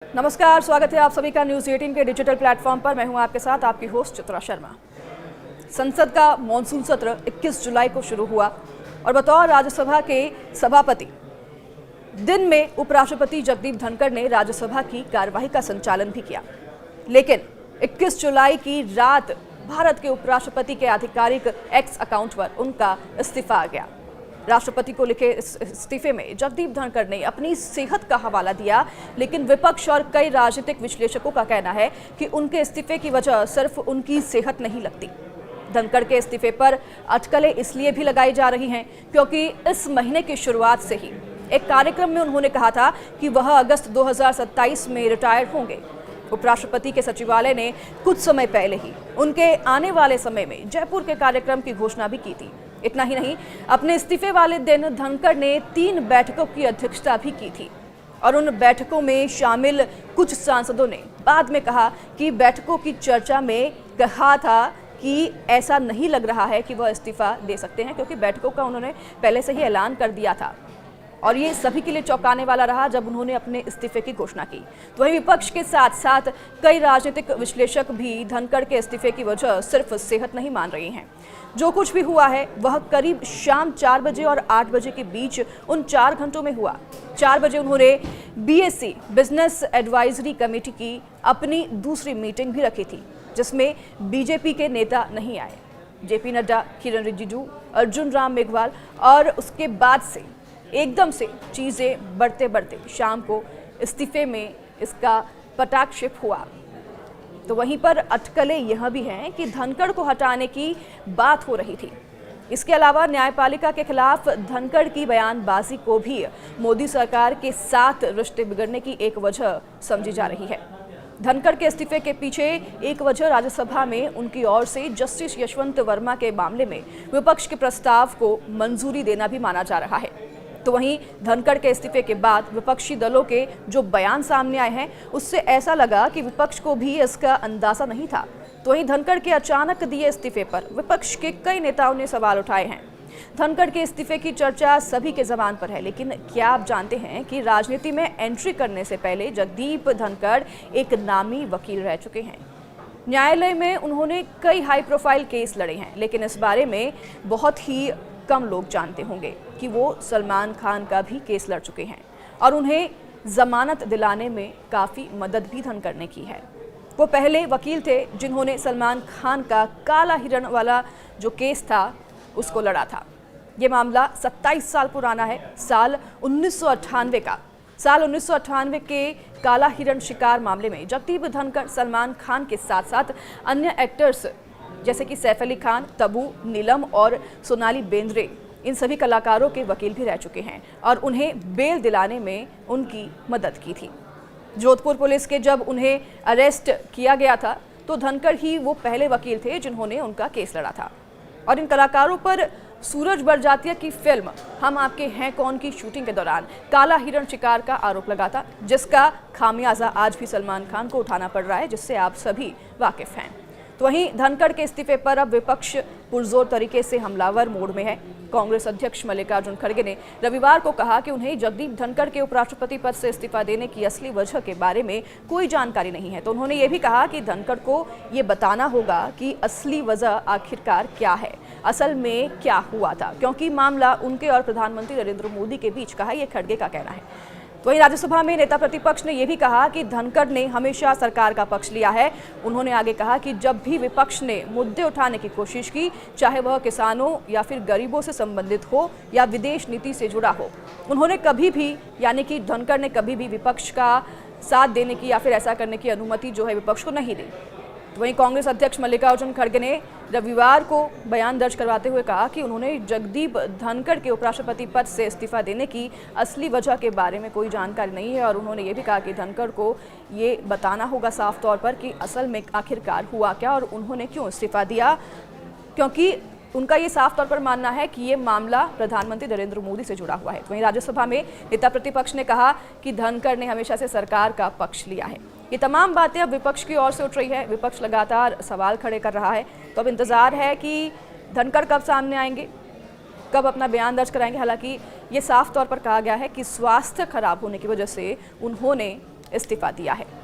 नमस्कार, स्वागत है आप सभी का न्यूज़ 18 के डिजिटल प्लेटफॉर्म पर। मैं हूं आपके साथ आपकी होस्ट चित्रा शर्मा। संसद का मॉनसून सत्र 21 जुलाई को शुरू हुआ और बतौर राज्यसभा के सभापति दिन में उपराष्ट्रपति जगदीप धनखड़ ने राज्यसभा की कार्यवाही का संचालन भी किया। लेकिन 21 जुलाई की रात भारत के उपराष्ट्रपति के आधिकारिक एक्स अकाउंट पर उनका इस्तीफा आ गया। राष्ट्रपति को लिखे इस इस्तीफे में जगदीप धनखड़ ने अपनी सेहत का हवाला दिया, लेकिन विपक्ष और कई राजनीतिक विश्लेषकों का कहना है कि उनके इस्तीफे की वजह सिर्फ उनकी सेहत नहीं लगती। धनखड़ के इस्तीफे पर अटकलें इसलिए भी लगाई जा रही हैं क्योंकि इस महीने की शुरुआत से ही एक कार्यक्रम में उन्होंने कहा था कि वह अगस्त 2027 में रिटायर होंगे। उपराष्ट्रपति के सचिवालय ने कुछ समय पहले ही उनके आने वाले समय में जयपुर के कार्यक्रम की घोषणा भी की थी। इतना ही नहीं, अपने इस्तीफे वाले दिन धनखड़ ने 3 बैठकों की अध्यक्षता भी की थी और उन बैठकों में शामिल कुछ सांसदों ने बाद में कहा कि बैठकों की चर्चा में कहा था कि ऐसा नहीं लग रहा है कि वह इस्तीफा दे सकते हैं, क्योंकि बैठकों का उन्होंने पहले से ही ऐलान कर दिया था और ये सभी के लिए चौंकाने वाला रहा जब उन्होंने अपने इस्तीफे की घोषणा की। तो वहीं विपक्ष के साथ साथ कई राजनीतिक विश्लेषक भी धनखड़ के इस्तीफे की वजह सिर्फ सेहत नहीं मान रही हैं। जो कुछ भी हुआ है वह करीब शाम 4 बजे और 8 बजे के बीच उन 4 घंटों में हुआ। 4 बजे उन्होंने बीएससी बिजनेस एडवाइजरी कमेटी की अपनी दूसरी मीटिंग भी रखी थी, जिसमें बीजेपी के नेता नहीं आए। जेपी नड्डा, किरण रिजिजू, अर्जुन राम मेघवाल, और उसके बाद से एकदम से चीज़ें बढ़ते बढ़ते शाम को इस्तीफे में इसका पटाक्षेप हुआ। तो वहीं पर अटकलें यह भी हैं कि धनखड़ को हटाने की बात हो रही थी। इसके अलावा न्यायपालिका के खिलाफ धनखड़ की बयानबाजी को भी मोदी सरकार के साथ रिश्ते बिगड़ने की एक वजह समझी जा रही है। धनखड़ के इस्तीफे के पीछे एक वजह राज्यसभा में उनकी ओर से जस्टिस यशवंत वर्मा के मामले में विपक्ष के प्रस्ताव को मंजूरी देना भी माना जा रहा है। तो वहीं धनखड़ के इस्तीफे के बाद विपक्षी दलों के जो बयान सामने आए हैं उससे ऐसा लगा कि विपक्ष को भी इसका अंदाजा नहीं था। तो वहीं धनखड़ के अचानक दिए इस्तीफे पर विपक्ष के कई नेताओं ने सवाल उठाए हैं। धनखड़ के इस्तीफे की चर्चा सभी के ज़बान पर है, लेकिन क्या आप जानते हैं कि राजनीति में एंट्री करने से पहले जगदीप धनखड़ एक नामी वकील रह चुके हैं। न्यायालय में उन्होंने कई हाई प्रोफाइल केस लड़े हैं, लेकिन इस बारे में बहुत ही कम लोग जानते होंगे कि वो सलमान खान का भी केस लड़ चुके हैं और उन्हें जमानत दिलाने में काफ़ी मदद भी धनखड़ ने की है। वो पहले वकील थे जिन्होंने सलमान खान का काला हिरण वाला जो केस था उसको लड़ा था। ये मामला 27 साल पुराना है, साल 1998 का। साल 1998 के काला हिरण शिकार मामले में जगदीप धनखड़ सलमान खान के साथ साथ अन्य एक्टर्स जैसे कि सैफ अली खान, तबू, नीलम और सोनाली बेंद्रे, इन सभी कलाकारों के वकील भी रह चुके हैं और उन्हें बेल दिलाने में उनकी मदद की थी। जोधपुर पुलिस के जब उन्हें अरेस्ट किया गया था तो धनखड़ ही वो पहले वकील थे जिन्होंने उनका केस लड़ा था। और इन कलाकारों पर सूरज बड़जात्या की फिल्म हम आपके हैं कौन की शूटिंग के दौरान काला हिरण शिकार का आरोप लगा था, जिसका खामियाजा आज भी सलमान खान को उठाना पड़ रहा है, जिससे आप सभी वाकिफ हैं। तो वहीं धनखड़ के इस्तीफे पर अब विपक्ष पुरजोर तरीके से हमलावर मोड में है। कांग्रेस अध्यक्ष मल्लिकार्जुन खड़गे ने रविवार को कहा कि उन्हें जगदीप धनखड़ के उपराष्ट्रपति पद से इस्तीफा देने की असली वजह के बारे में कोई जानकारी नहीं है। तो उन्होंने ये भी कहा कि धनखड़ को ये बताना होगा कि असली वजह आखिरकार क्या है, असल में क्या हुआ था, क्योंकि मामला उनके और प्रधानमंत्री नरेंद्र मोदी के बीच का है, ये खड़गे का कहना है। तो वहीं राज्यसभा में नेता प्रतिपक्ष ने यह भी कहा कि धनखड़ ने हमेशा सरकार का पक्ष लिया है। उन्होंने आगे कहा कि जब भी विपक्ष ने मुद्दे उठाने की कोशिश की, चाहे वह किसानों या फिर गरीबों से संबंधित हो या विदेश नीति से जुड़ा हो, उन्होंने कभी भी यानी कि धनखड़ ने कभी भी विपक्ष का साथ देने की या फिर ऐसा करने की अनुमति जो है विपक्ष को नहीं दी। तो वहीं कांग्रेस अध्यक्ष मल्लिकार्जुन खड़गे ने रविवार को बयान दर्ज करवाते हुए कहा कि उन्होंने जगदीप धनखड़ के उपराष्ट्रपति पद से इस्तीफा देने की असली वजह के बारे में कोई जानकारी नहीं है और उन्होंने ये भी कहा कि धनखड़ को ये बताना होगा साफ तौर पर कि असल में आखिरकार हुआ क्या और उन्होंने क्यों इस्तीफा दिया, क्योंकि उनका ये साफ तौर पर मानना है कि ये मामला प्रधानमंत्री नरेंद्र मोदी से जुड़ा हुआ है। वहीं राज्यसभा में नेता प्रतिपक्ष ने कहा कि धनखड़ ने हमेशा से सरकार का पक्ष लिया है। ये तमाम बातें अब विपक्ष की ओर से उठ रही है, विपक्ष लगातार सवाल खड़े कर रहा है। तो अब इंतजार है कि धनखड़ कब सामने आएंगे, कब अपना बयान दर्ज कराएंगे। हालांकि ये साफ तौर पर कहा गया है कि स्वास्थ्य खराब होने की वजह से उन्होंने इस्तीफा दिया है।